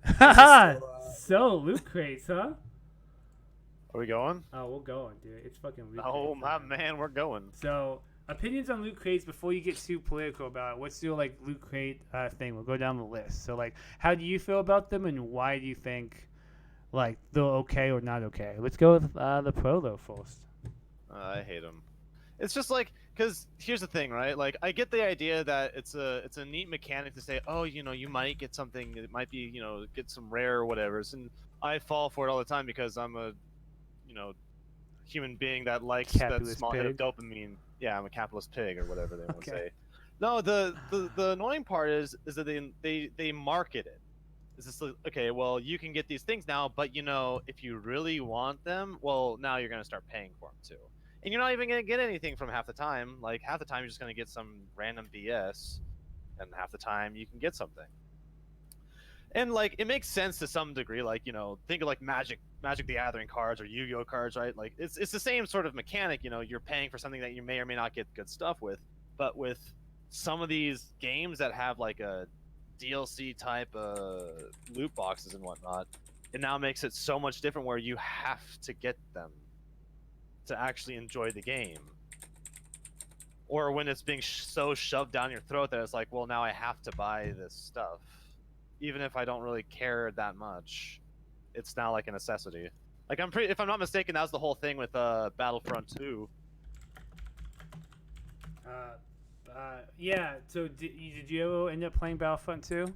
Haha. So loot crates, huh? Are we going? Oh, we're going, dude. It's fucking loot Oh crates. my man, we're going. So opinions on loot crates before you get too political about it. What's your like loot crate thing? We'll go down the list. So like, how do you feel about them, and why do you think like they're okay or not okay? Let's go with the Prolo first. I hate them. It's just like, because here's the thing, right? Like, I get the idea that it's a neat mechanic to say, oh, you might get something. It might be, get some rare or whatever. And I fall for it all the time because I'm a, you know, human being that likes that Capitalist small hit of pig. dopamine. Yeah, I'm a capitalist pig or whatever they want to Okay. say. No, the annoying part is that they market it. It's just like, okay, well, you can get these things now, but if you really want them, well, now you're gonna start paying for them too. And you're not even gonna get anything from half the time. Like half the time, you're just gonna get some random BS, and half the time you can get something. And like it makes sense to some degree. Like think of like Magic the Gathering cards or Yu-Gi-Oh cards, right? Like it's the same sort of mechanic. You're paying for something that you may or may not get good stuff with. But with some of these games that have like a DLC type loot boxes and whatnot, it now makes it so much different where you have to get them to actually enjoy the game. Or when it's being so shoved down your throat that it's like, well, now I have to buy this stuff. Even if I don't really care that much, it's now like a necessity. Like if I'm not mistaken, that was the whole thing with Battlefront 2. Yeah. So did you ever end up playing Battlefront 2?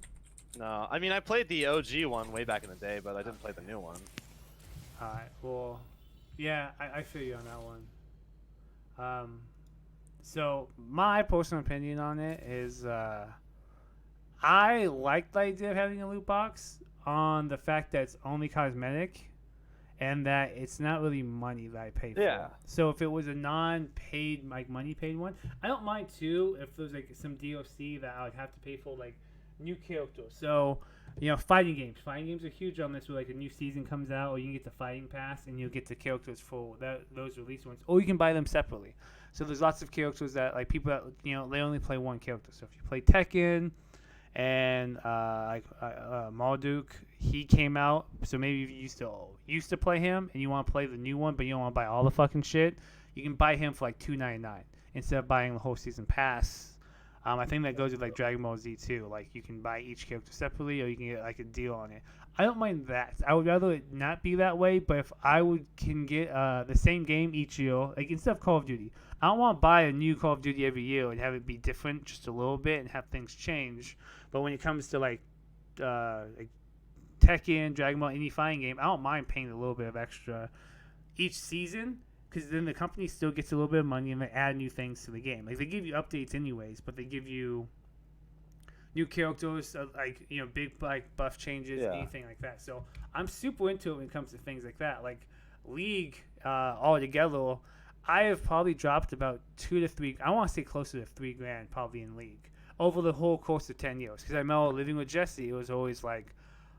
No, I mean I played the OG one way back in the day, but I didn't play the new one. Alright. Well, yeah, I feel you on that one. So my personal opinion on it is, I like the idea of having a loot box on the fact that it's only cosmetic and that it's not really money that I pay for. Yeah. So if it was a non-paid, like money paid one, I don't mind too if there's like some DLC that I would have to pay for, like new characters. So fighting games. Fighting games are huge on this. Where like a new season comes out, or you can get the fighting pass and you'll get the characters for those release ones, or you can buy them separately. So there's lots of characters that like people that they only play one character. So if you play Tekken and Marduk, he came out. So maybe if you used to play him and you want to play the new one, but you don't want to buy all the fucking shit, you can buy him for like $2.99 instead of buying the whole season pass. I think that goes with like Dragon Ball Z too. Like you can buy each character separately, or you can get like a deal on it. I don't mind that. I would rather it not be that way. But if I can get the same game each year, like instead of Call of Duty, I don't want to buy a new Call of Duty every year and have it be different just a little bit and have things change. But when it comes to like Tekken, Dragon Ball, any fighting game, I don't mind paying a little bit of extra each season, because then the company still gets a little bit of money and they add new things to the game. Like they give you updates anyways, but they give you new characters, big like buff changes, anything like that. So I'm super into it when it comes to things like that. Like League, altogether, I have probably dropped about 2 to 3. I want to say closer to $3,000 probably in League over the whole course of 10 years. Because I remember living with Jesse, it was always like,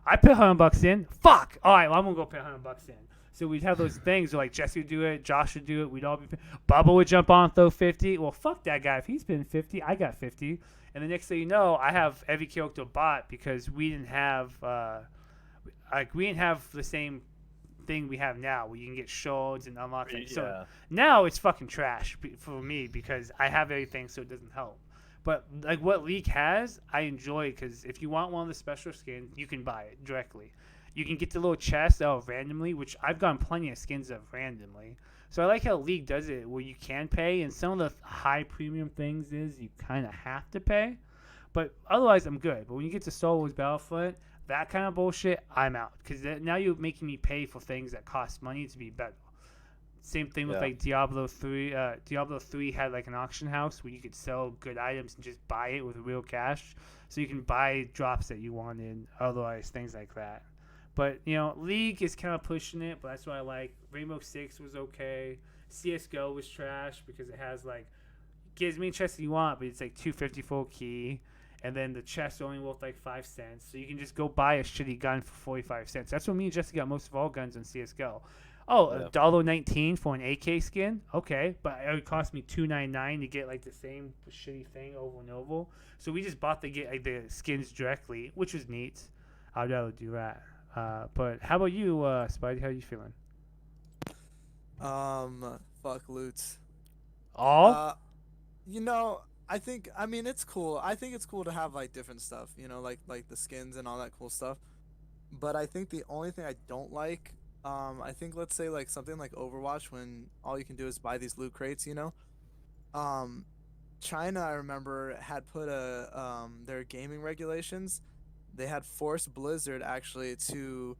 I put $100 in. Fuck. All right, well, I'm gonna go put $100 in. So we'd have those things where like Jesse would do it, Josh would do it, we'd all be. Bubba would jump on, throw 50. Well, fuck that guy. If he's been 50, I got 50. And the next thing you know, I have every character bought because we didn't have the same thing we have now where you can get shards and unlock things. So now it's fucking trash for me because I have everything, so it doesn't help. But like what League has, I enjoy because if you want one of the special skins, you can buy it directly. You can get the little chest out randomly, which I've gotten plenty of skins of randomly. So I like how League does it where you can pay, and some of the high premium things is you kind of have to pay. But otherwise, I'm good. But when you get to Star Wars Battlefront, that kind of bullshit, I'm out. Because now you're making me pay for things that cost money to be better. Same thing with like Diablo 3. Diablo 3 had like an auction house where you could sell good items and just buy it with real cash. So you can buy drops that you wanted, otherwise things like that. But, League is kind of pushing it, but that's what I like. Rainbow Six was okay. CSGO was trash because it has like, gives me a chest that you want, but it's like $2.50 for a key. And then the chests are only worth like 5 cents. So you can just go buy a shitty gun for 45 cents. That's what me and Jesse got most of all guns on CSGO. Oh, $1.19 for an AK skin? Okay, but it would cost me $2.99 to get like the same shitty thing over and over. So we just bought the skins directly, which was neat. I'd rather do that. But how about you, Spidey? How you feeling? Fuck loots. All? Uh, you know, I mean it's cool. I think it's cool to have like different stuff, like the skins and all that cool stuff. But I think the only thing I don't like, I think let's say like something like Overwatch when all you can do is buy these loot crates. Um, China, I remember, had put their gaming regulations. They had forced Blizzard actually to,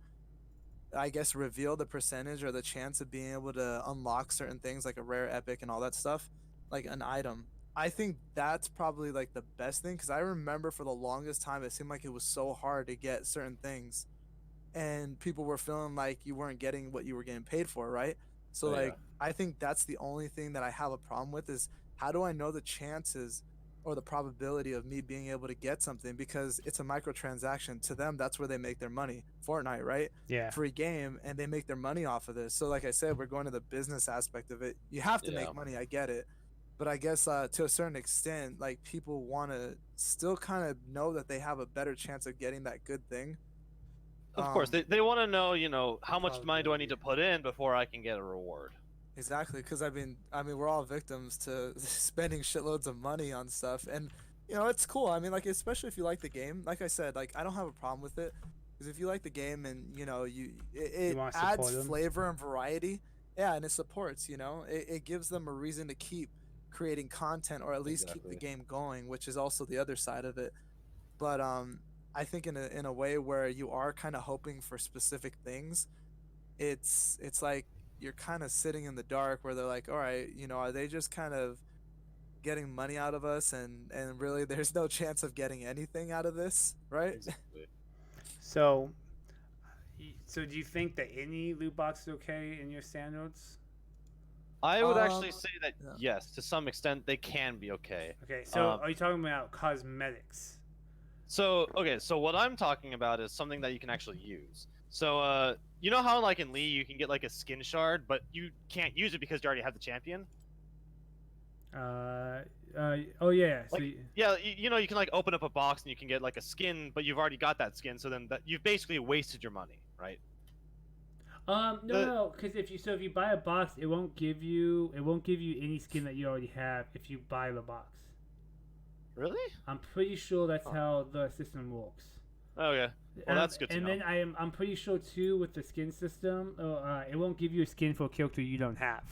I guess, reveal the percentage or the chance of being able to unlock certain things like a rare epic and all that stuff, like an item. I think that's probably like the best thing because I remember for the longest time it seemed like it was so hard to get certain things, and people were feeling like you weren't getting what you were getting paid for, right? So Oh yeah. like I think that's the only thing that I have a problem with is how do I know the chances or the probability of me being able to get something because it's a microtransaction to them. That's where they make their money. Fortnite, right? Yeah. Free game, and they make their money off of this. So like I said, we're going to the business aspect of it. You have to Yeah. make money, I get it, but I guess to a certain extent, like people want to still kind of know that they have a better chance of getting that good thing. Of course, they want to know, how much money do I need Probability. to put in before I can get a reward? Exactly, because I mean, we're all victims to spending shitloads of money on stuff, and it's cool. I mean, like especially if you like the game. Like I said, like I don't have a problem with it, because if you like the game and it, You it want to adds support them? flavor and variety. Yeah, and it supports. It gives them a reason to keep creating content or at least keep the Exactly. game going, which is also the other side of it. But I think in a way where you are kind of hoping for specific things, it's like you're kind of sitting in the dark where they're like, all right, are they just kind of getting money out of us and really there's no chance of getting anything out of this, right? Exactly. So, so do you think that any loot box is okay in your standards? I would actually um say that yeah. yes, to some extent they can be okay. Okay, so Um, are you talking about cosmetics? so what I'm talking about is something that you can actually use. So you know how like in League you can get like a skin shard, but you can't use it because you already have the champion. Uh, oh yeah. So Like yeah, you can like open up a box and you can get like a skin, but you've already got that skin, so then that you've basically wasted your money, right? no, The no, because if you buy a box, it won't give you any skin that you already have if you buy the box. Really? I'm pretty sure that's Oh, how the system works. okay. Well, that's good to And know. then I'm pretty sure too with the skin system, it won't give you a skin for a character you don't have.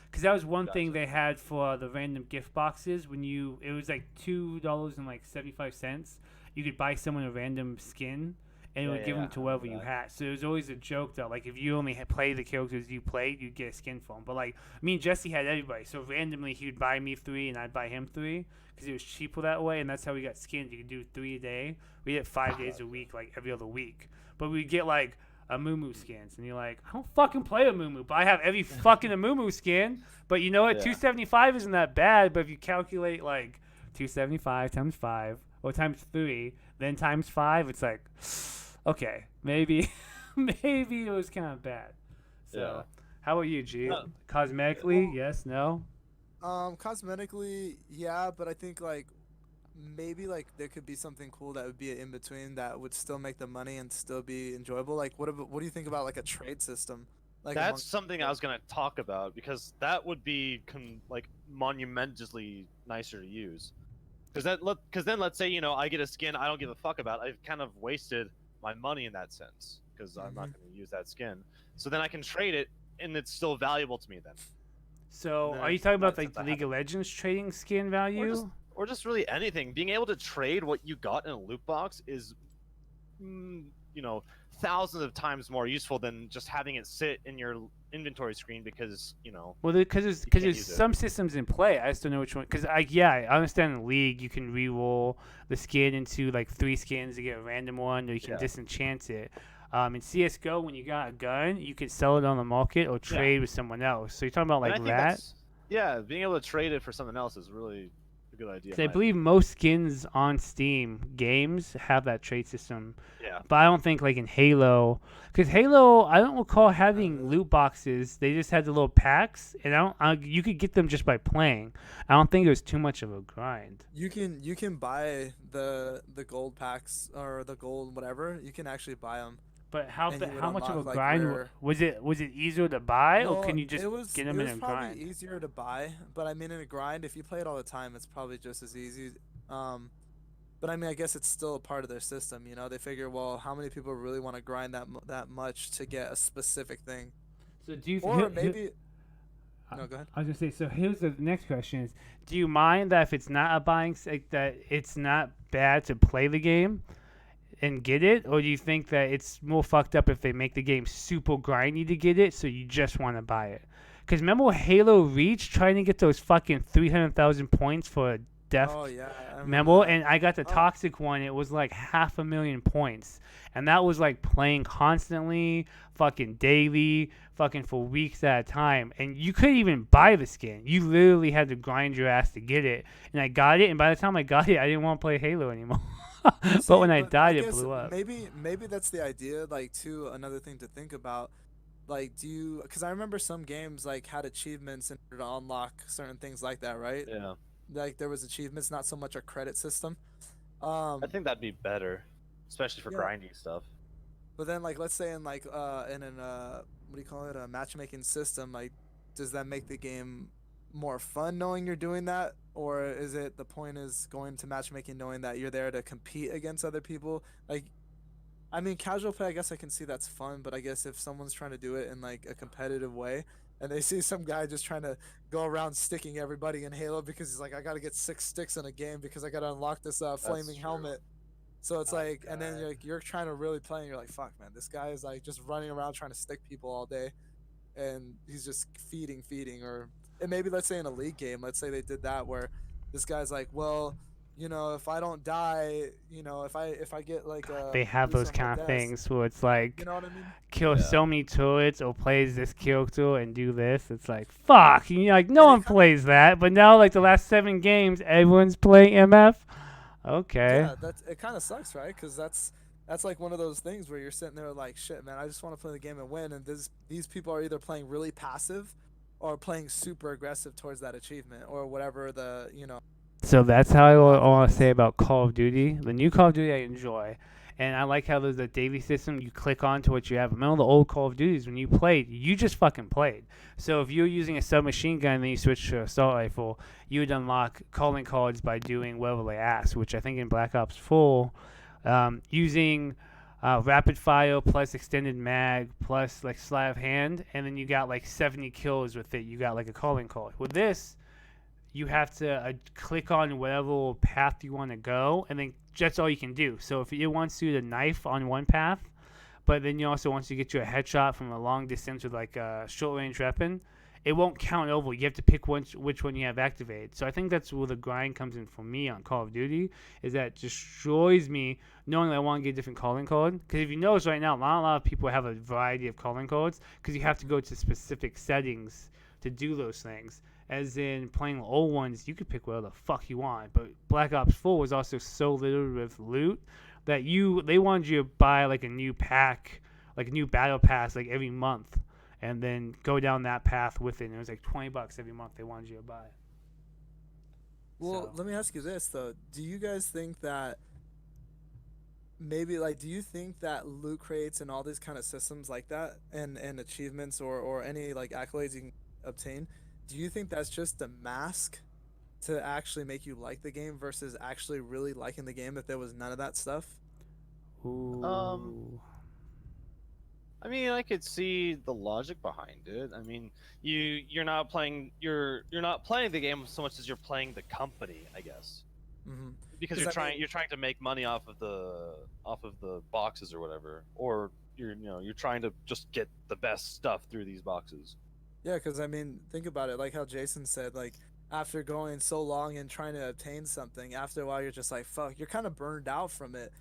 Because that was one thing Gotcha. they had for the random gift boxes. It was like $2.75. You could buy someone a random skin, and it Yeah, would yeah, give yeah. them to I whoever remember you that. had. So it was always a joke that like if you only play the characters you played, you'd get a skin for them. But like me and Jesse had everybody, so randomly he would buy me 3 and I'd buy him 3 because it was cheaper that way, and that's how we got skins. You could do 3 a day. We did 5 days a Gotcha. week, like every other week. But we'd get like a Mumu skins, and you're like, I don't fucking play a Mumu, but I have every fucking Mumu skin. But you know what? Yeah. 275 isn't that bad. But if you calculate like 275 times 5 or times 3, then times 5, it's like, okay, maybe, maybe it was kind of bad. So, Yeah. how about you, G? No, Cosmetically, Well, yes, no. cosmetically, yeah, but I think like maybe like there could be something cool that would be an in between that would still make the money and still be enjoyable. Like what do you think about like a trade system, like that's amongst something I people? was gonna talk about because that would be like monumentally nicer to use. Because then let's say I get a skin I don't give a fuck about. I've kind of wasted my money in that sense because I'm not Hmm. going to use that skin. So then I can trade it and it's still valuable to me then. And So, then are you talking in about that like sense the I have League it. of Legends trading skin Or just value? or just really anything. Being able to trade what you got in a loot box is mm, you know thousands of times more useful than just having it sit in your inventory screen because Well, because you there's can't use it. some systems in play. I just don't know which one. Because I understand in the league you can re-roll the skin into like 3 skins to get a random one, or you can Yeah. disenchant it. In CS:GO, when you got a gun, you can sell it on the market or Yeah. trade with someone else. So you're talking about And like I think that? that's yeah, being able to trade it for something else is really a good idea. 'Cause I believe most skins on Steam games have that trade system. Yeah. But I don't think like in Halo, because Halo, I don't recall having loot boxes. They just had the little packs, and you could get them just by playing. I don't think it was too much of a grind. You can buy the gold packs or the gold whatever. You can actually buy them. But how And you would much of a unlock, like, grind rare- was it? Was it easier to buy, or Well, can you just get them in a it was probably grind? easier to buy, but I mean in a grind, if you play it all the time, it's probably just as easy. But I mean, I guess it's still a part of their system. You know, they figure, well, how many people really want to grind that much to get a specific thing? So do you? Or maybe. No, go ahead. I was gonna say. So here's the next question: Is do you mind that if it's not a buying that it's not bad to play the game and get it, or do you think that it's more fucked up if they make the game super grindy to get it, so you just want to buy it? Because remember Halo Reach trying to get those fucking 300,000 points for a death. Oh yeah. Remember? And I got the toxic one. It was like 500,000 points, and that was like playing constantly, fucking daily, fucking for weeks at a time. And you couldn't even buy the skin. You literally had to grind your ass to get it. And I got it, and by the time I got it, I didn't want to play Halo anymore. But when I died, it blew up. Maybe that's the idea. Like, too, another thing to think about. Like, because I remember some games like had achievements in order to unlock certain things like that, right? Yeah. Like there was achievements, not so much a credit system. I think that'd be better, especially for grinding stuff. But then, like, let's say in like what do you call it, a matchmaking system, like, does that make the game more fun knowing you're doing that, or is it the point is going to matchmaking knowing that you're there to compete against other people? Like, I mean, casual play, I guess I can see that's fun, but I guess if someone's trying to do it in like a competitive way, and they see some guy just trying to go around sticking everybody in Halo because he's like, I gotta get 6 sticks in a game because I gotta unlock this flaming helmet. So it's like, and then you're trying to really play, and you're like, fuck, man, this guy is like just running around trying to stick people all day, and he's just feeding, or and maybe let's say in a league game, let's say they did that where this guy's like, well, you know, if I don't die, you know, if I get like they have those kind of things where it's like, you know what I mean? Kill so many turrets or plays this character and do this. It's like, fuck. And you're like, no one plays that. But now, like the last 7 games, everyone's playing MF. Okay. Yeah, it kind of sucks, right? Because that's like one of those things where you're sitting there like, shit, man, I just want to play the game and win, and these people are either playing really passive or playing super aggressive towards that achievement or whatever the, you know. So that's how I want to say about Call of Duty. The new Call of Duty I enjoy. And I like how there's a daily system. You click on to what you have. Remember the old Call of Duties, when you played, you just fucking played. So if you're using a submachine gun and then you switch to an assault rifle, you would unlock calling cards by doing whatever they ask, which I think in Black Ops 4, using rapid fire plus extended mag plus like sleight of hand, and then you got like 70 kills with it. You got like a calling card. With this, you have to click on whatever path you want to go, and then that's all you can do. So if it wants you to knife on one path, but then you also wants to get you a headshot from a long distance with like a short range weapon, it won't count over. You have to pick which one you have activated. So I think that's where the grind comes in for me on Call of Duty, is that it destroys me knowing that I want to get a different calling card. Because if you notice right now, a lot of people have a variety of calling cards because you have to go to specific settings to do those things. As in playing the old ones, you could pick whatever the fuck you want. But Black Ops 4 was also so littered with loot that they wanted you to buy like a new pack, like a new battle pass, like every month, and then go down that path with it. And it was like $20 every month they wanted you to buy. Well, let me ask you this though: do you guys think that maybe like, do you think that loot crates and all these kind of systems like that, and achievements or any like accolades you can obtain? Do you think that's just a mask to actually make you like the game versus actually really liking the game if there was none of that stuff? Ooh. I mean, I could see the logic behind it. I mean, you're not playing the game so much as you're playing the company, I guess. Mm-hmm. Because you're trying to make money off of the boxes or whatever, or you're trying to just get the best stuff through these boxes. Yeah, because I mean, think about it. Like how Jason said, like after going so long and trying to obtain something, after a while you're just like, fuck, you're kind of burned out from it.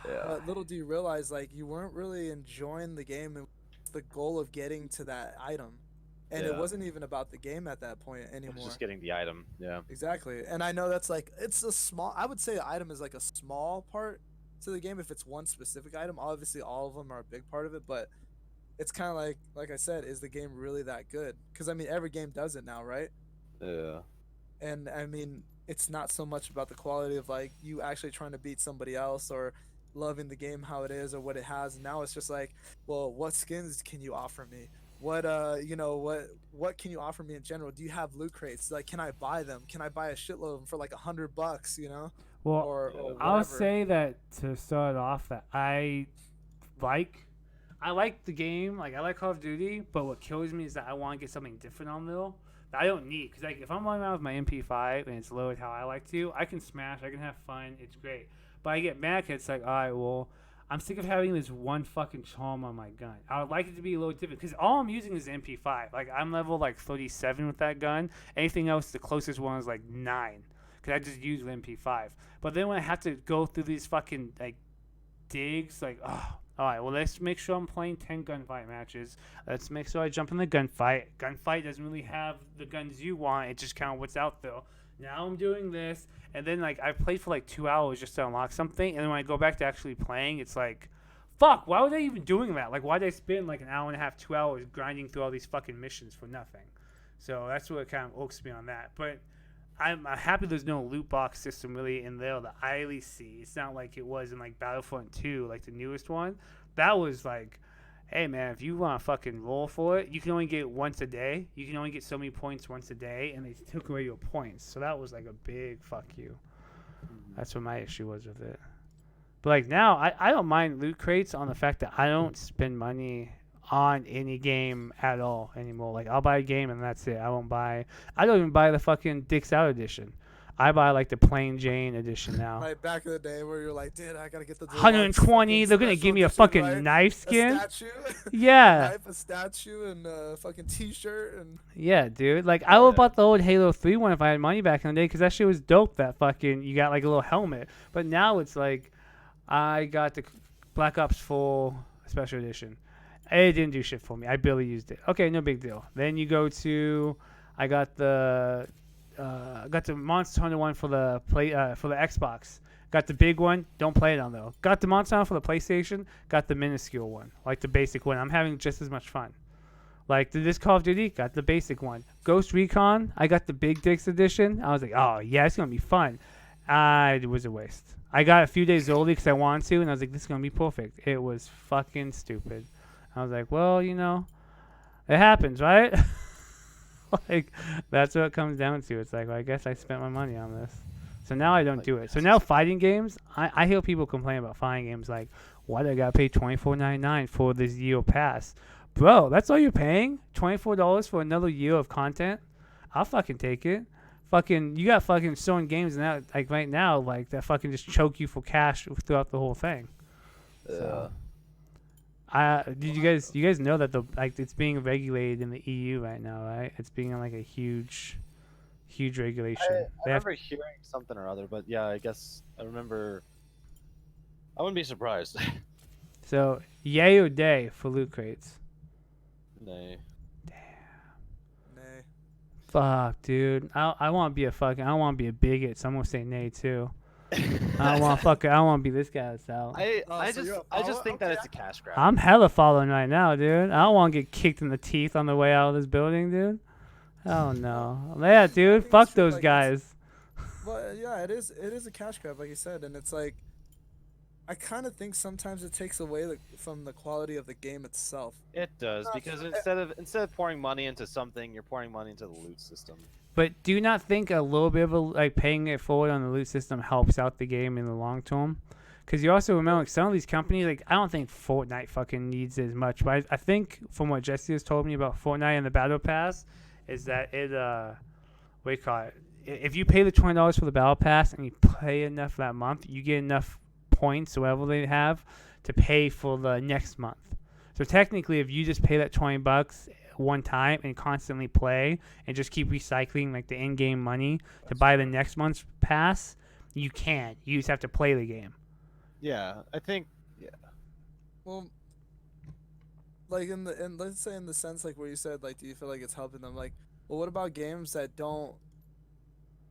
Yeah. But little do you realize, like, you weren't really enjoying the game and the goal of getting to that item. and it wasn't even about the game at that point anymore. It's just getting the item. Yeah. Exactly. And I know that's like, it's a small, I would say the item is like a small part to the game if it's one specific item. Obviously all of them are a big part of it, but it's kind of like I said, is the game really that good? Because I mean every game does it now, right? Yeah. And I mean it's not so much about the quality of like you actually trying to beat somebody else or loving the game how it is or what it has. Now it's just like, well, what skins can you offer me? What you know, what can you offer me in general? Do you have loot crates? Like, can I buy them? Can I buy a shitload of them for like $100? You know? Well, or I'll say that to start off that I like the game. Like I like Call of Duty, but what kills me is that I want to get something different on there that I don't need. Because like if I'm running around with my MP5 and it's loaded how I like to, I can smash, I can have fun, it's great. But I get mad because it's like, all right, well, I'm sick of having this one fucking charm on my gun. I would like it to be a little different because all I'm using is MP5. Like I'm level like 37 with that gun. Anything else, the closest one is like 9 because I just use MP5. But then when I have to go through these fucking like digs, like, oh, all right, well, let's make sure I'm playing 10 gunfight matches. Let's make sure I jump in the gunfight. Gunfight doesn't really have the guns you want. It's just kind of what's out there. Now I'm doing this. And then, like, I played for, like, 2 hours just to unlock something. And then when I go back to actually playing, it's like, fuck, why was I even doing that? Like, why did I spend, like, an hour and a half, 2 hours grinding through all these fucking missions for nothing? So that's what kind of irks me on that. But I'm happy there's no loot box system really in there that I at least see. It's not like it was in, like, Battlefront 2, like, the newest one. That was, like, hey, man, if you want to fucking roll for it, you can only get it once a day. You can only get so many points once a day, and they took away your points. So that was like a big fuck you. That's what my issue was with it. But like now, I don't mind loot crates on the fact that I don't spend money on any game at all anymore. Like I'll buy a game and that's it. I don't even buy the fucking Dicks Out edition. I buy like the plain Jane edition now. Like back in the day where you're like, dude, I gotta get the 120. They're gonna give me a fucking right? knife skin. A statue. Yeah. A statue and a fucking T-shirt and. Yeah, dude. Like I would have bought the old Halo 3 one if I had money back in the day because that shit was dope. That fucking you got like a little helmet. But now it's like, I got the Black Ops 4 Special Edition. It didn't do shit for me. I barely used it. Okay, no big deal. Then you go to, I got the Monster Hunter one for the Xbox. Got the big one. Don't play it on though. Got the Monster Hunter for the PlayStation. Got the minuscule one, like the basic one. I'm having just as much fun. Like this Call of Duty, got the basic one. Ghost Recon, I got the Big Dicks edition. I was like, oh yeah, it's gonna be fun. It was a waste. I got a few days early because I wanted to, and I was like, this is gonna be perfect. It was fucking stupid. I was like, well, you know, it happens, right? Like, that's what it comes down to. It's like, well, I guess I spent my money on this. So now I don't do it. So now fighting games, I hear people complain about fighting games like, why do I got to pay $24.99 for this year pass? Bro, that's all you're paying? $24 for another year of content? I'll fucking take it. Fucking, you got fucking certain games now, like right now, like that fucking just choke you for cash throughout the whole thing. So. Did you guys know that it's being regulated in the EU right now, right? It's being like a huge regulation. I remember hearing something or other, but yeah, I guess I remember. I wouldn't be surprised. So, yay or day for loot crates? Nay. Damn. Nay. Fuck, dude. I want to be a bigot, so I'm gonna say nay too. I don't want to be this guy that's out. I just think that it's a cash grab. I'm hella following right now, dude. I don't want to get kicked in the teeth on the way out of this building, dude. Oh no. Yeah, dude. Fuck those guys. Well, yeah, it is a cash grab, like you said, and it's like, I kind of think sometimes it takes away from the quality of the game itself. It does, because instead of pouring money into something, you're pouring money into the loot system. But do you not think a little bit of paying it forward on the loot system helps out the game in the long term? Because you also remember some of these companies, I don't think Fortnite fucking needs it as much. But I think from what Jesse has told me about Fortnite and the Battle Pass, is that it, what do you call it? If you pay the $20 for the Battle Pass and you play enough that month, you get enough points, whatever they have, to pay for the next month. So technically, if you just pay that $20 one time and constantly play and just keep recycling the in-game money to buy the next month's pass, you can. You just have to play the game. Yeah, I think. Yeah. Well, like in let's say in the sense like where you said like, do you feel like it's helping them? Like, well, what about games that don't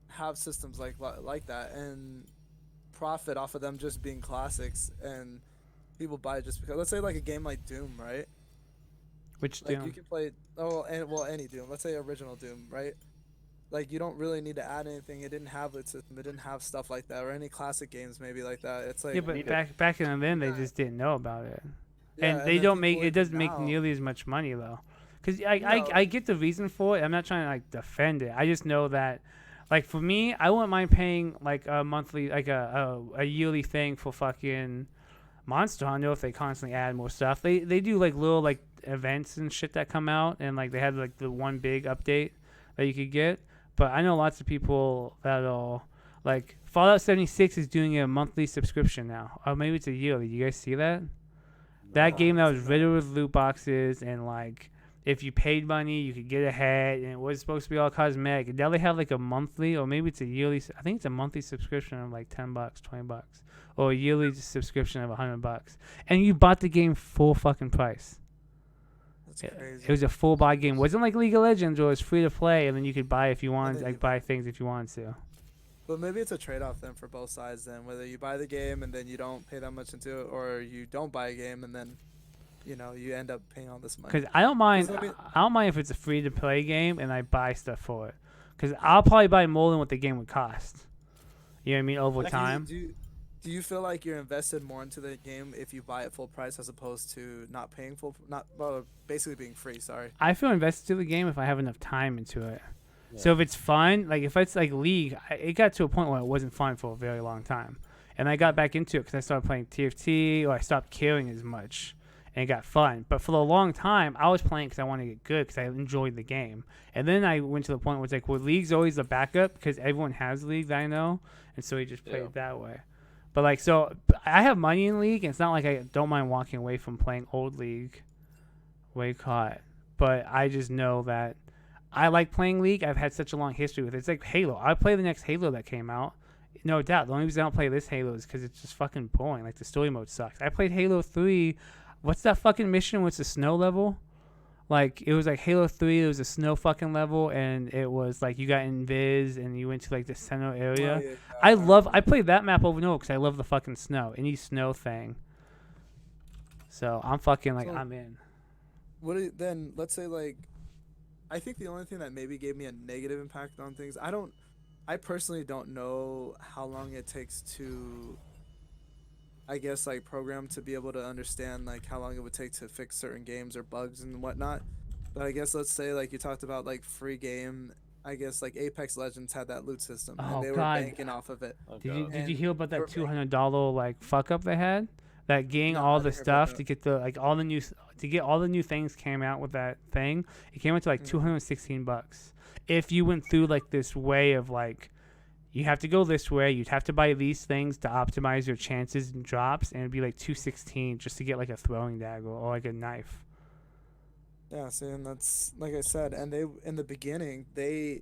have systems like that and profit off of them just being classics and people buy it just because? Let's say like a game like Doom, right? Which Like Doom? you can play any Doom. Let's say original Doom, right? Like you don't really need to add anything. It didn't have its system. It didn't have stuff like that, or any classic games maybe like that. It's like Yeah, but back in then they just didn't know about it, yeah, and they then don't make people it doesn't make now- nearly as much money though. Because No. I get the reason for it. I'm not trying to like defend it. I just know that, like for me, I wouldn't mind paying like a monthly, like a yearly thing for fucking Monster Hunter if they constantly add more stuff. They do like little like events and shit that come out, and like they had like the one big update that you could get. But I know lots of people that'll like Fallout 76 is doing a monthly subscription now. Or maybe it's a yearly. You guys see that? That game that was riddled with loot boxes and like if you paid money you could get ahead and it was supposed to be all cosmetic. And now they have like a monthly or maybe it's a yearly. I think it's a monthly subscription of like $10, $20, or a yearly subscription of $100. And you bought the game full fucking price. That's crazy. It was a full buy game. It wasn't like League of Legends where it was free to play and then you could buy if you wanted, like buy things if you wanted to. But maybe it's a trade-off then for both sides then, whether you buy the game and then you don't pay that much into it, or you don't buy a game and then, you know, you end up paying all this money. Because I don't mind. I don't mind if it's a free to play game and I buy stuff for it. Because I'll probably buy more than what the game would cost. You know what I mean? Over time. Do you feel like you're invested more into the game if you buy it full price as opposed to not paying basically being free? Sorry. I feel invested to the game if I have enough time into it. Yeah. So if it's fun, like if it's like League, it got to a point where it wasn't fun for a very long time, and I got back into it because I started playing TFT, or I stopped caring as much, and it got fun. But for a long time, I was playing because I wanted to get good because I enjoyed the game, and then I went to the point where it's like, well, League's always the backup because everyone has League that I know, and so we just played it that way. But like, so I have money in League, and it's not like I don't mind walking away from playing old League. Way caught. But I just know that I like playing League. I've had such a long history with it. It's like Halo. I play the next Halo that came out. No doubt. The only reason I don't play this Halo is because it's just fucking boring. Like, the story mode sucks. I played Halo 3. What's that fucking mission with the snow level? Like, it was like Halo 3, it was a snow fucking level, and it was like you got invis, and you went to like the center area. Oh, yeah. I played that map over and over because I love the fucking snow. Any snow thing. So, I'm fucking like, I'm in. Then, let's say like, I think the only thing that maybe gave me a negative impact on things, I personally don't know how long it takes to, I guess, like program to be able to understand like how long it would take to fix certain games or bugs and whatnot. But I guess let's say like you talked about like free game. I guess like Apex Legends had that loot system and they were banking off of it. Did you hear about that $200 like fuck up they had? That getting all the stuff to get the like all the new things came out with that thing. It came out to like $216. If you went through like this way of like, you have to go this way, you'd have to buy these things to optimize your chances and drops, and it'd be like $216 just to get like a throwing dagger or like a knife. Yeah, see, and that's like I said, and they in the beginning they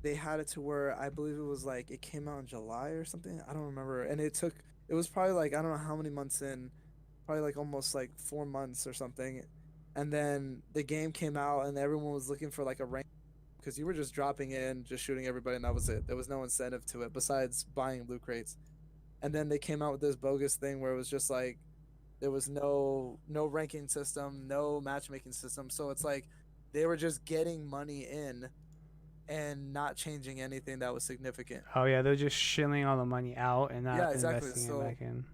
had it to where I believe it was like it came out in July or something. I don't remember, and it was probably like I don't know how many months in, probably like almost like 4 months or something, and then the game came out and everyone was looking for like a rank because you were just dropping in, just shooting everybody, and that was it. There was no incentive to it besides buying loot crates, and then they came out with this bogus thing where it was just like there was no ranking system, no matchmaking system, so it's like they were just getting money in and not changing anything that was significant. Oh yeah, they're just shilling all the money out and not investing it back in.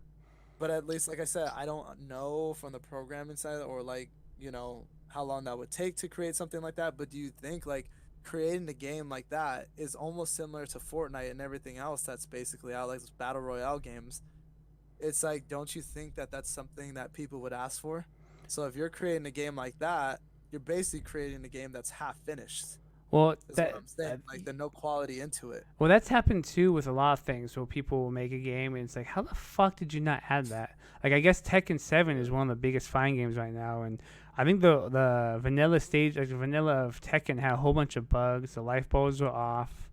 But at least, like I said, I don't know from the programming side or like, you know, how long that would take to create something like that. But do you think like creating a game like that is almost similar to Fortnite and everything else that's basically out, like those battle royale games? It's like, don't you think that that's something that people would ask for? So if you're creating a game like that, you're basically creating a game that's half finished. Well, what I'm saying. Like the no quality into it. Well, that's happened too with a lot of things where people will make a game and it's like, how the fuck did you not add that? Like, I guess Tekken 7 is one of the biggest fighting games right now, and I think the vanilla stage, like the vanilla of Tekken, had a whole bunch of bugs. The life balls were off,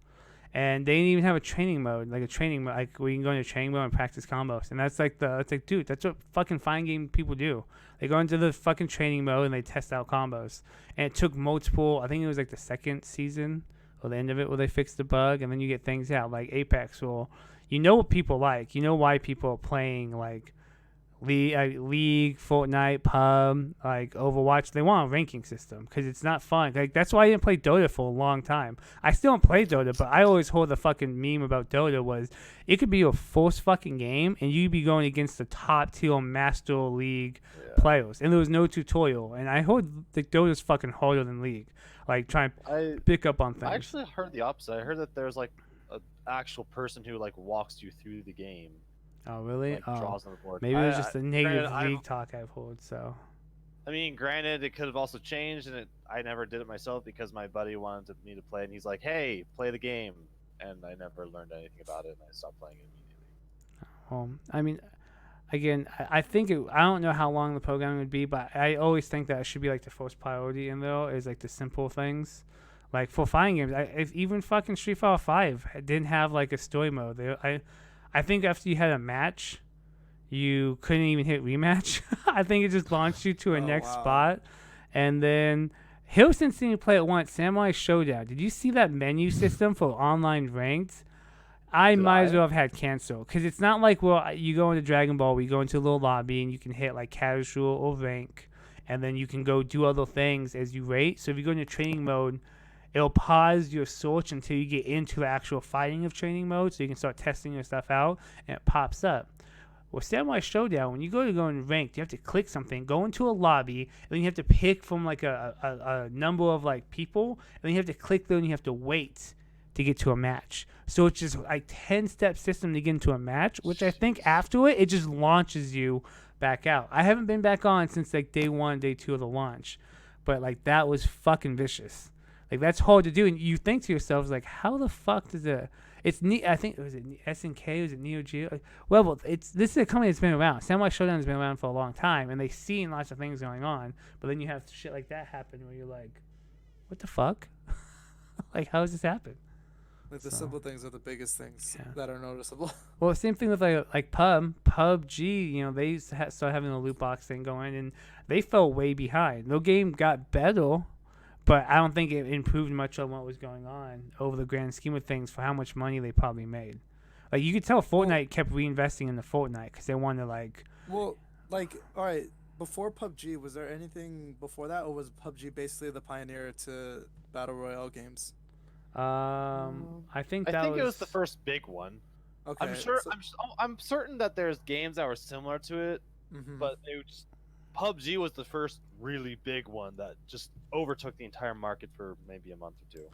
And they didn't even have a training mode, like a training mode, like where you can go into training mode and practice combos. And that's like it's like, dude, that's what fucking fighting game people do. They go into the fucking training mode and they test out combos. And it took multiple, I think it was like the second season or the end of it where they fixed the bug, and then you get things out like Apex. Or you know what people like. You know why people are playing like League, Fortnite, PUB, like Overwatch. They want a ranking system because it's not fun. Like that's why I didn't play Dota for a long time. I still don't play Dota, but I always heard the fucking meme about Dota was it could be a forced fucking game and you'd be going against the top tier Master League players, and there was no tutorial. And I heard that Dota's fucking harder than League. Like trying to pick up on things. I actually heard the opposite. I heard that there's like an actual person who like walks you through the game. Oh really? Like, draws on the board. Maybe it was just the negative League talk I've heard. So, I mean, granted, it could have also changed, and I never did it myself because my buddy wanted me to play, and he's like, "Hey, play the game," and I never learned anything about it, and I stopped playing it immediately. I mean, again, I think I don't know how long the programming would be, but I always think that it should be like the first priority in there is like the simple things. Like for fighting games, if even fucking Street Fighter 5 didn't have like a story mode. I think after you had a match, you couldn't even hit rematch. I think it just launched you to a next spot. And then Hilson seen you play it once, Samurai Showdown. Did you see that menu system for online ranked? I might as well have had cancel. Because it's not like, well, you go into Dragon Ball, we go into a little lobby, and you can hit like casual or rank. And then you can go do other things as you rate. So if you go into training mode, it'll pause your search until you get into the actual fighting of training mode, so you can start testing your stuff out, and it pops up. Well, Samurai Showdown, when you go in ranked, you have to click something, go into a lobby, and then you have to pick from like a number of like people, and then you have to click there and you have to wait to get to a match. So it's just like 10-step system to get into a match, which I think after it just launches you back out. I haven't been back on since like day 1, day 2 of the launch, but like that was fucking vicious. Like that's hard to do, and you think to yourself, like, how the fuck does it's neat? I think was it SNK, was it Neo Geo? Well, this is a company that's been around. Samurai Showdown has been around for a long time, and they've seen lots of things going on. But then you have shit like that happen where you're like, what the fuck? Like, how does this happen? Like the simple things are the biggest things that are noticeable. Well, same thing with like PUBG. You know, they started having a loot box thing going, and they fell way behind. No game got better. But I don't think it improved much on what was going on over the grand scheme of things for how much money they probably made. Like, you could tell Fortnite kept reinvesting into Fortnite because they wanted to, like... Well, like, all right, before PUBG, was there anything before that? Or was PUBG basically the pioneer to Battle Royale games? I think it was the first big one. Okay. I'm certain that there's games that were similar to it, but PUBG was the first really big one that just overtook the entire market for maybe a month or two.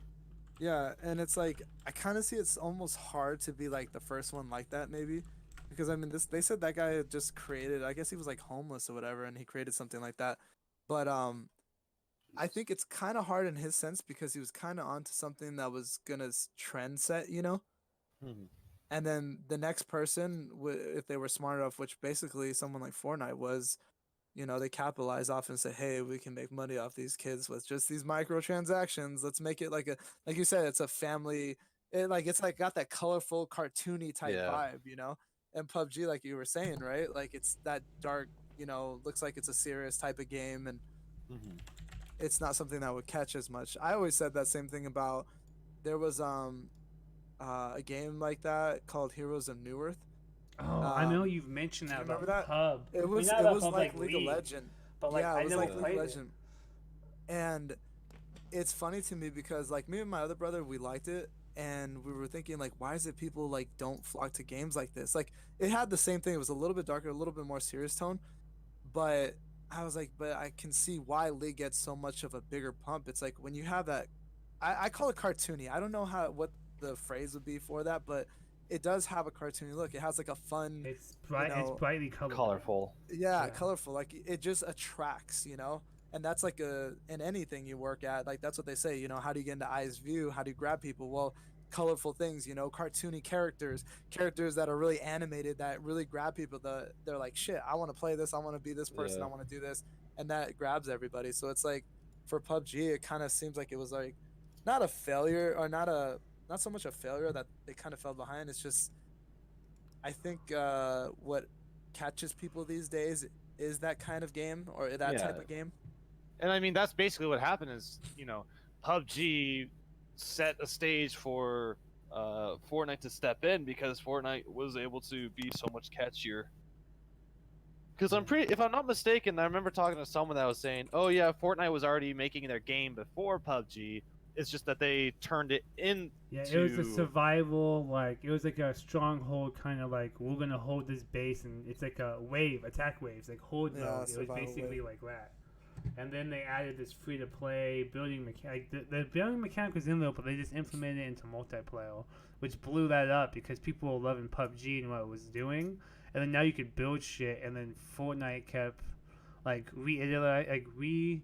Yeah, and it's like I kind of see it's almost hard to be like the first one like that, maybe, because I mean they said that guy just created. I guess he was like homeless or whatever, and he created something like that. But I think it's kind of hard in his sense because he was kind of onto something that was gonna trend set, you know. And then the next person, if they were smart enough, which basically someone like Fortnite was. You know, they capitalize off and say, hey, we can make money off these kids with just these microtransactions. Let's make it like you said, it's a family. It's like got that colorful, cartoony type vibe, you know? And PUBG, like you were saying, right? Like it's that dark, you know, looks like it's a serious type of game. And it's not something that would catch as much. I always said that same thing about, there was a game like that called Heroes of New Earth. Oh, I know you've mentioned that about that? PUB. It was like League of Legends. But like, yeah, I it was never like played League of it. Legends. And it's funny to me because like me and my other brother, we liked it, and we were thinking like, why is it people like don't flock to games like this? Like it had the same thing. It was a little bit darker, a little bit more serious tone, but I was like, but I can see why League gets so much of a bigger pump. It's like when you have that, I call it cartoony. I don't know what the phrase would be for that, but it does have a cartoony look. It has like a fun. It's bright. You know, it's brightly colorful. Yeah, colorful. Like it just attracts, you know. And that's like in anything you work at. Like that's what they say. You know, how do you get into eyes view? How do you grab people? Well, colorful things. You know, cartoony characters that are really animated that really grab people. They're like, shit, I want to play this. I want to be this person. I want to do this, and that grabs everybody. So it's like for PUBG, it kind of seems like it was like not a failure or not a not so much a failure that they kind of fell behind. It's just I think what catches people these days is that kind of game or that type Yeah, of game. and I mean that's basically what happened. Is PUBG set a stage for Fortnite to step in because Fortnite was able to be so much catchier. Because if I'm not mistaken, I remember talking to someone that was saying, "Oh yeah, Fortnite was already making their game before PUBG. It's just that they turned it into." Yeah, it was a survival, like it was like a stronghold kind of like we're gonna hold this base, and it's like a attack waves, like horde mode. It was basically like that. And then they added this free to play building mechanic. The building mechanic was in there, but they just implemented it into multiplayer, which blew that up because people were loving PUBG and what it was doing. And then now you could build shit, and then Fortnite kept like rebuilding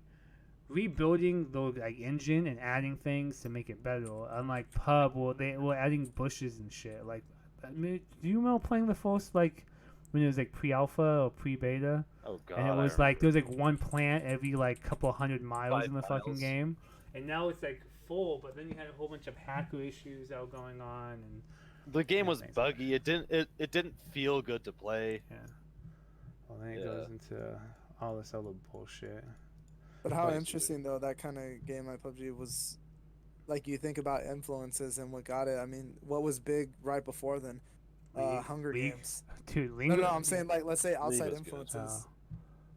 the like engine and adding things to make it better. Unlike Pub, well, they were adding bushes and shit. Like, I mean, do you remember playing the first like when it was like pre-alpha or pre-beta? Oh god! And it was like there was like one plant every like couple hundred miles in the fucking game, and now it's like full. But then you had a whole bunch of hacker issues that were going on, and the game was buggy. It didn't feel good to play. Yeah. Well, then it goes into all this other bullshit. But how interesting though that kind of game like PUBG was. Like you think about influences and what got it. I mean, what was big right before then? Hunger Games. Dude, no, I'm saying like let's say outside influences.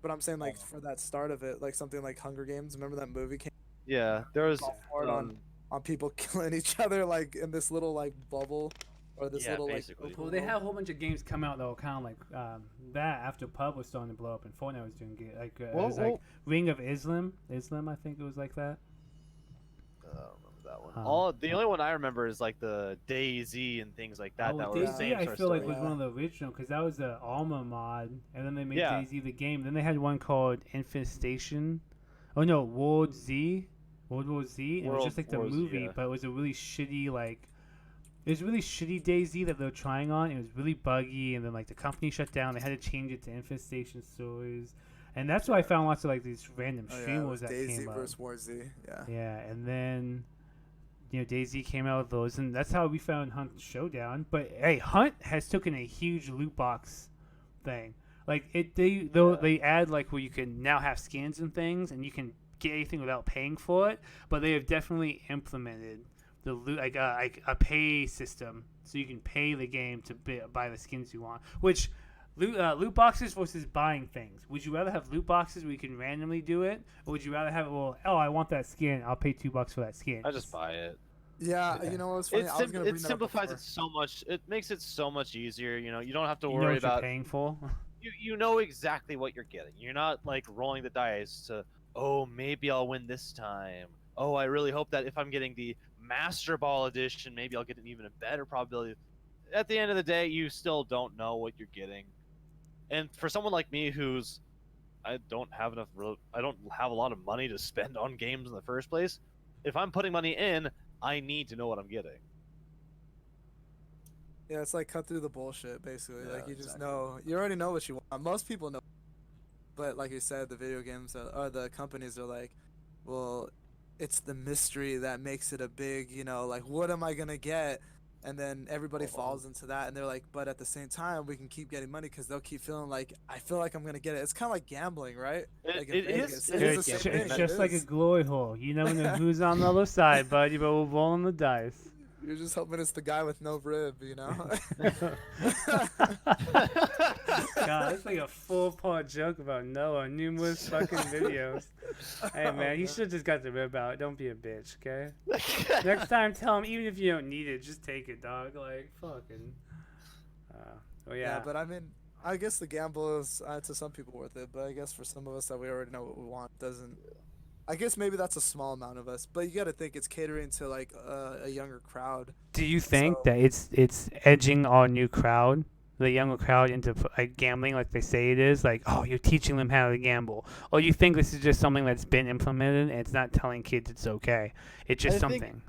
But I'm saying like for that start of it, like something like Hunger Games. Remember that movie came? Yeah, there was on people killing each other like in this little like bubble or this little basically. like. Well, they had a whole bunch of games come out that were kind of like that after Pub was starting to blow up and Fortnite was doing good. Like it was like Ring of Islam, I think it was like that. That one. The only one I remember is like the DayZ and things like that. That DayZ, I feel like was one of the original because that was the Alma mod, and then they made DayZ the game. Then they had one called Infestation. Oh no, World War Z. And it was just like the movie, but it was a really shitty like. It was really shitty DayZ that they were trying on. It was really buggy, and then like the company shut down. They had to change it to Infestation stories. And that's why I found lots of like these random streamers that came up. Versus War Z, Yeah, and then DayZ came out with those, and that's how we found Hunt Showdown. But hey, Hunt has taken a huge loot box thing. Like they add like where you can now have skins and things, and you can get anything without paying for it. But they have definitely implemented the loot like a pay system, so you can pay the game to buy the skins you want, which. Loot boxes versus buying things. Would you rather have loot boxes where you can randomly do it, or would you rather have I want that skin, I'll pay $2 for that skin? I just buy it. Yeah, you know what's funny? It simplifies it so much. It makes it so much easier. You don't have to worry about you're paying for. You know exactly what you're getting. You're not like rolling the dice to maybe I'll win this time. I really hope that if I'm getting the Master Ball edition, maybe I'll get an even better probability. At the end of the day, you still don't know what you're getting. And for someone like me I don't have a lot of money to spend on games in the first place. If I'm putting money in, I need to know what I'm getting. Yeah, it's like cut through the bullshit, basically. Like you just know, you already know what you want. Most people know, but like you said, the video games or the companies are like, well, it's the mystery that makes it a big, like what am I gonna get? And then everybody falls into that, and they're like, but at the same time, we can keep getting money because they'll keep feeling like, I feel like I'm going to get it. It's kind of like gambling, right? It's just like a glory hole. You never know who's on the other side, buddy, but we're rolling the dice. You're just hoping it's the guy with no rib, God, it's like a full-part joke about Noah. Numerous fucking videos. Hey, man, he should have just got the rib out. Don't be a bitch, okay? Next time, tell him, even if you don't need it, just take it, dog. Like, fucking. Yeah, but I mean, I guess the gamble is, to some people, worth it. But I guess for some of us that we already know what we want, doesn't. I guess maybe that's a small amount of us, but you got to think it's catering to like a younger crowd. Do you think that it's edging our new crowd, the younger crowd, into like gambling, like they say it is? Like, you're teaching them how to gamble, or you think this is just something that's been implemented and it's not telling kids it's okay? It's just something.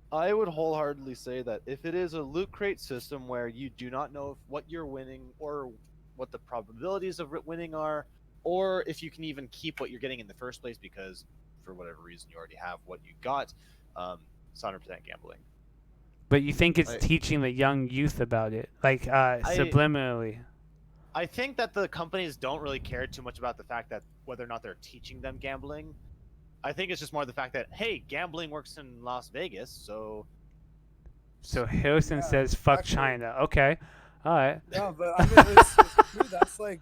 I would wholeheartedly say that if it is a loot crate system where you do not know what you're winning or what the probabilities of winning are, or if you can even keep what you're getting in the first place because for whatever reason you already have what you got, it's 100% gambling. But you think it's Like- teaching the young youth about it, like subliminally? I think that the companies don't really care too much about the fact that whether or not they're teaching them gambling. I think it's just more the fact that, hey, gambling works in Las Vegas, so So Harrison Yeah, says, "Fuck exactly. China." Okay, all right. No, but I mean, it's true. That's like,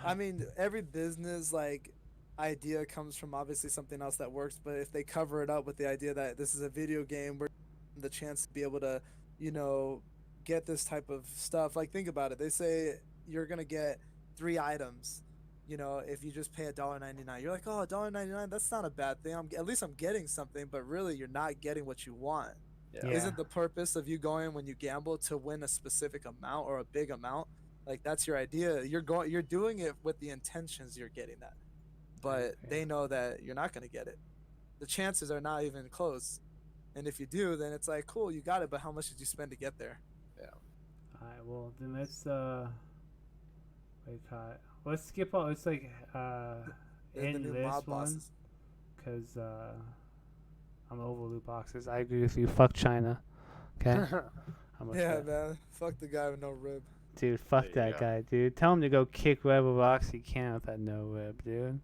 I mean, every business like idea comes from obviously something else that works. But if they cover it up with the idea that this is a video game, where the chance to be able to, you know, get this type of stuff. Like, think about it. They say you're gonna get 3 items. You know, if you just pay $1.99, you're like, oh, $1.99, that's not a bad thing. At least I'm getting something. But really, you're not getting what you want. yeah. Yeah. Isn't the purpose of you going when you gamble to win a specific amount or a big amount? Like, that's your idea. You're doing it with the intentions you're getting that, but they know that you're not going to get it. The chances are not even close. And if you do, then it's like, cool, you got it, but how much did you spend to get there? All right. Well, then let's skip all. It's like The end new this mob one bosses. because I'm over loot boxes. I agree with you. Fuck China. Okay. I'm with Yeah, that. man. Fuck the guy with no rib. Dude, fuck There you that go. guy, dude. Tell him to go kick whatever rocks he can with that no rib, dude.